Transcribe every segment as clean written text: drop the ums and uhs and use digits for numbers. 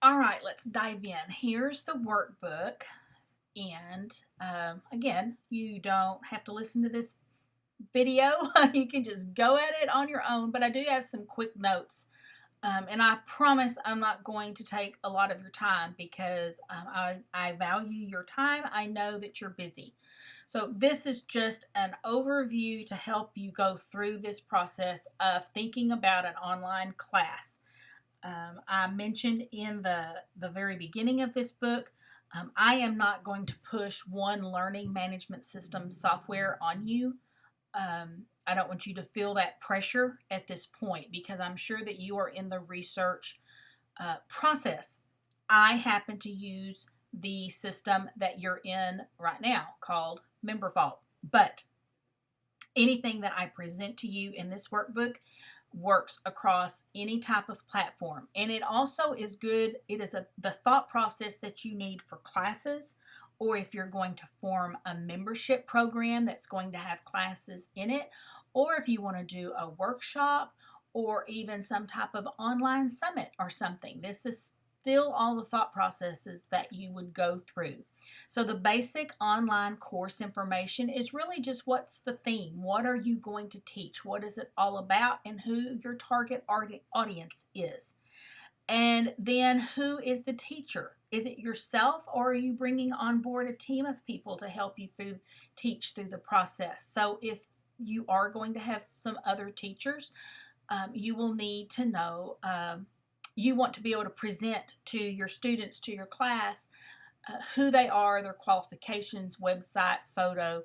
All right, let's dive in. Here's the workbook. And again, you don't have to listen to this video. You can just go at it on your own. But I do have some quick notes. And I promise I'm not going to take a lot of your time because I value your time. I know that you're busy. So, this is just an overview to help you go through this process of thinking about an online class. I mentioned in the very beginning of this book, I am not going to push one learning management system software on you. I don't want you to feel that pressure at this point because I'm sure that you are in the research process. I happen to use the system that you're in right now called MemberVault, but anything that I present to you in this workbook works across any type of platform. And it also is good, it is the thought process that you need for classes, or if you're going to form a membership program that's going to have classes in it, or if you want to do a workshop or even some type of online summit or something. This is still all the thought processes that you would go through. So the basic online course information is really just what's the theme? What are you going to teach? What is it all about? And who your target audience is. And then who is the teacher? Is it yourself or are you bringing on board a team of people to help you teach through the process? So if you are going to have some other teachers, you will need to know you want to be able to present to your students, to your class, who they are, their qualifications, website, photo,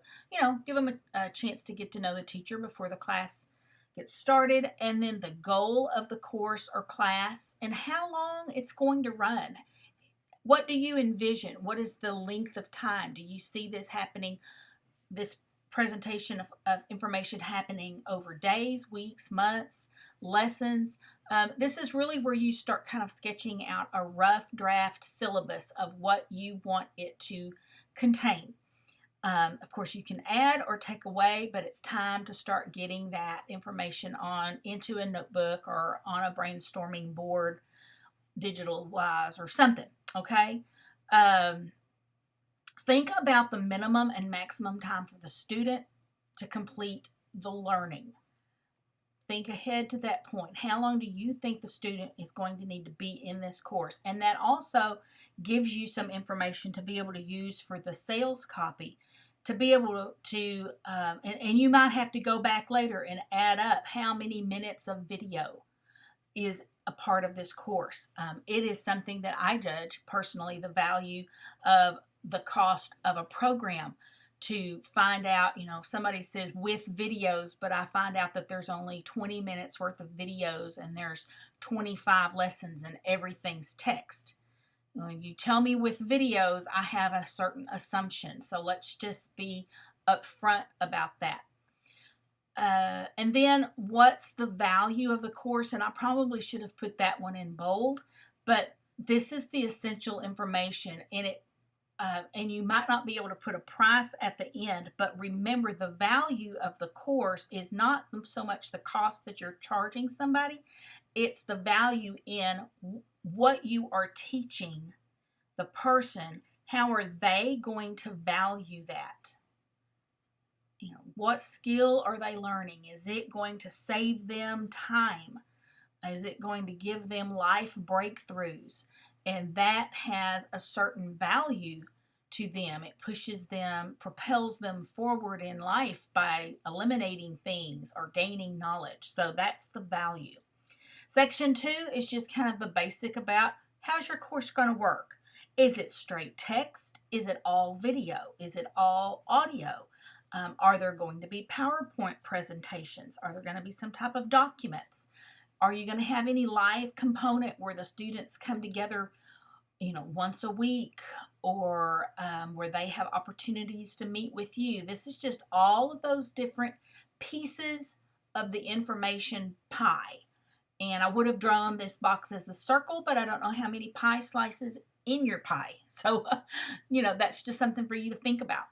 give them a chance to get to know the teacher before the class gets started, and then the goal of the course or class and how long it's going to run. What do you envision? What is the length of time? Do you see this happening, this presentation of information happening over days, weeks, months, lessons? This is really where you start kind of sketching out a rough draft syllabus of what you want it to contain. Of course, you can add or take away, but it's time to start getting that information on into a notebook or on a brainstorming board, digital wise or something. Okay. Think about the minimum and maximum time for the student to complete the learning. Think ahead to that point. How long do you think the student is going to need to be in this course? And that also gives you some information to be able to use for the sales copy, to be able to and you might have to go back later and add up how many minutes of video is a part of this course. It is something that I judge personally the value of the cost of a program to find out, somebody says with videos, but I find out that there's only 20 minutes worth of videos and there's 25 lessons and everything's text. When you tell me with videos, I have a certain assumption. So let's just be upfront about that. And then what's the value of the course? And I probably should have put that one in bold, but this is the essential information in it. And you might not be able to put a price at the end, but remember the value of the course is not so much the cost that you're charging somebody, it's the value in what you are teaching the person. How are they going to value that? What skill are they learning? Is it going to save them time? Is it going to give them life breakthroughs? And that has a certain value to them. It pushes them, propels them forward in life by eliminating things or gaining knowledge. So that's the value. Section 2 is just kind of the basic about how's your course going to work. Is it straight text? Is it all video? Is it all audio? Are there going to be PowerPoint presentations? Are there going to be some type of documents? Are you going to have any live component where the students come together, once a week, or where they have opportunities to meet with you? This is just all of those different pieces of the information pie. And I would have drawn this box as a circle, but I don't know how many pie slices in your pie. So, that's just something for you to think about.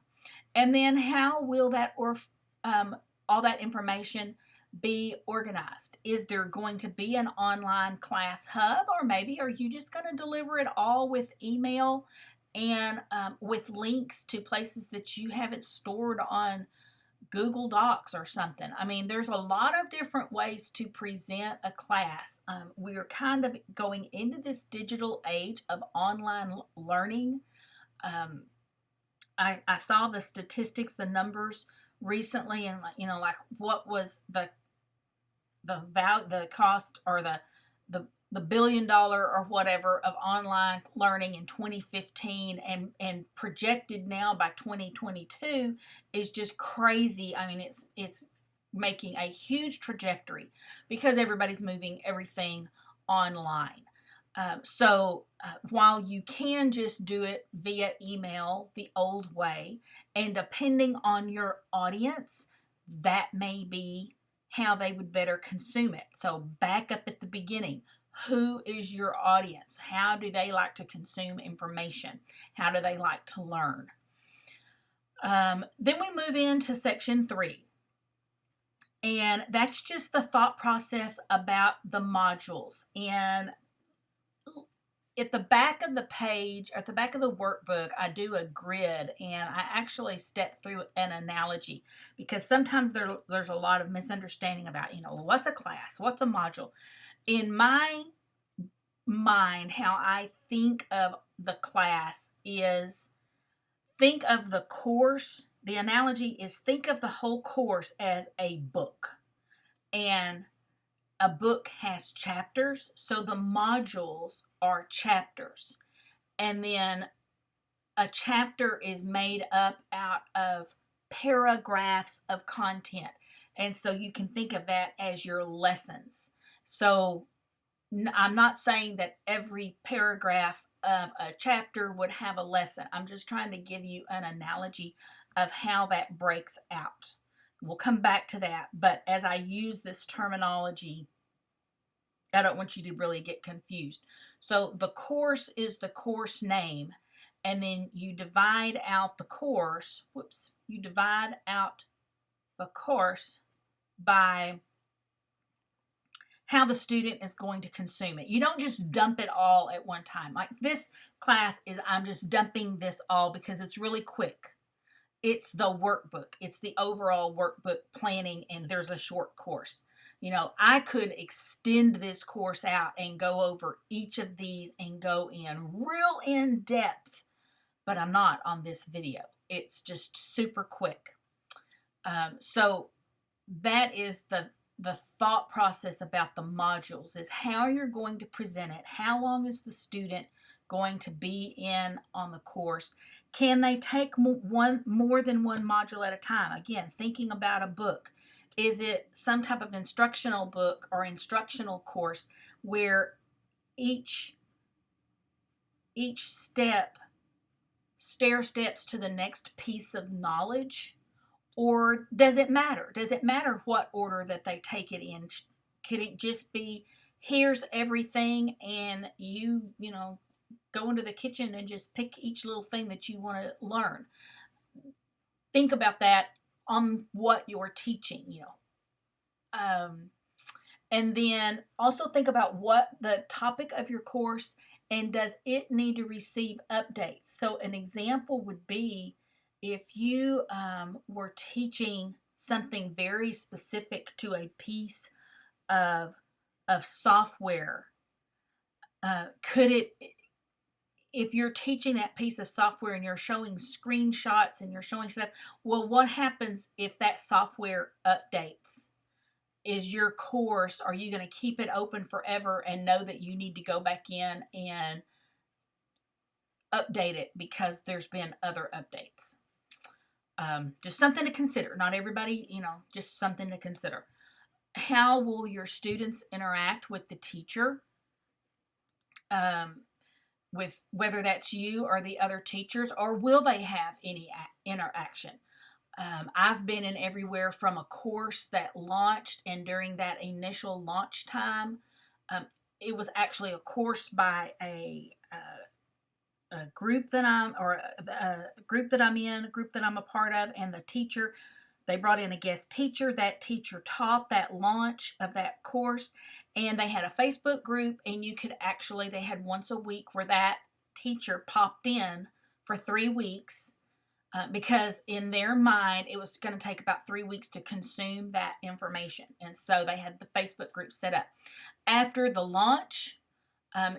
And then how will that all that information be organized. Is there going to be an online class hub, or maybe are you just going to deliver it all with email and with links to places that you haven't stored on Google Docs or something? I mean, there's a lot of different ways to present a class. We are kind of going into this digital age of online learning. Um, I saw the statistics, the numbers recently, and like what was the cost, or the $1 billion or whatever of online learning in 2015, and projected now by 2022 is just crazy. I mean, it's making a huge trajectory because everybody's moving everything online. While you can just do it via email the old way, and depending on your audience, that may be how they would better consume it. So back up at the beginning. Who is your audience? How do they like to consume information? How do they like to learn? Then we move into section 3. And that's just the thought process about the modules. And at the back of the page, at the back of the workbook, I do a grid, and I actually step through an analogy, because sometimes there's a lot of misunderstanding about, what's a class, what's a module. In my mind, how I think of the class is, think of the course. The analogy is, think of the whole course as a book. And a book has chapters, so the modules are chapters. And then a chapter is made up out of paragraphs of content. And so you can think of that as your lessons. So I'm not saying that every paragraph of a chapter would have a lesson. I'm just trying to give you an analogy of how that breaks out. We'll come back to that, but as I use this terminology, I don't want you to really get confused. So the course is the course name, and then you divide out the course, you divide out the course by how the student is going to consume it. You don't just dump it all at one time. Like this class is, I'm just dumping this all because it's really quick. It's the workbook. It's the overall workbook planning, and there's a short course. I could extend this course out and go over each of these and go in real in depth, but I'm not on this video. It's just super quick. So that is the thought process about the modules, is how you're going to present it. How long is the student going to be in on the course? Can they take more than one module at a time? Again, thinking about a book. Is it some type of instructional book or instructional course where each step stair steps to the next piece of knowledge? Or does it matter? Does it matter what order that they take it in? Could it just be, here's everything, and you go into the kitchen and just pick each little thing that you want to learn? Think about that on what you're teaching, and then also think about what the topic of your course, and does it need to receive updates? So an example would be, if you were teaching something very specific to a piece of software, if you're teaching that piece of software and you're showing screenshots and you're showing stuff, well, what happens if that software updates? Is your course, are you going to keep it open forever and know that you need to go back in and update it because there's been other updates? Just something to consider. Not everybody, just something to consider. How will your students interact with the teacher? With whether that's you or the other teachers, or will they have any interaction? I've been in everywhere from a course that launched, and during that initial launch time, it was actually a course by a group that I'm in, a group that I'm a part of, and the teacher, They brought in a guest teacher. That teacher taught that launch of that course, and they had a Facebook group, and you could actually, they had once a week where that teacher popped in for 3 weeks, because in their mind it was going to take about 3 weeks to consume that information, and so they had the Facebook group set up. After the launch,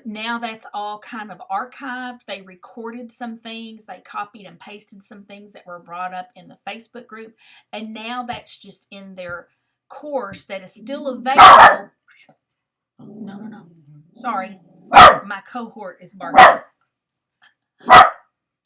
now that's all kind of archived. They recorded some things, they copied and pasted some things that were brought up in the Facebook group, and now that's just in their course that is still available. No, sorry, my cohort is barking.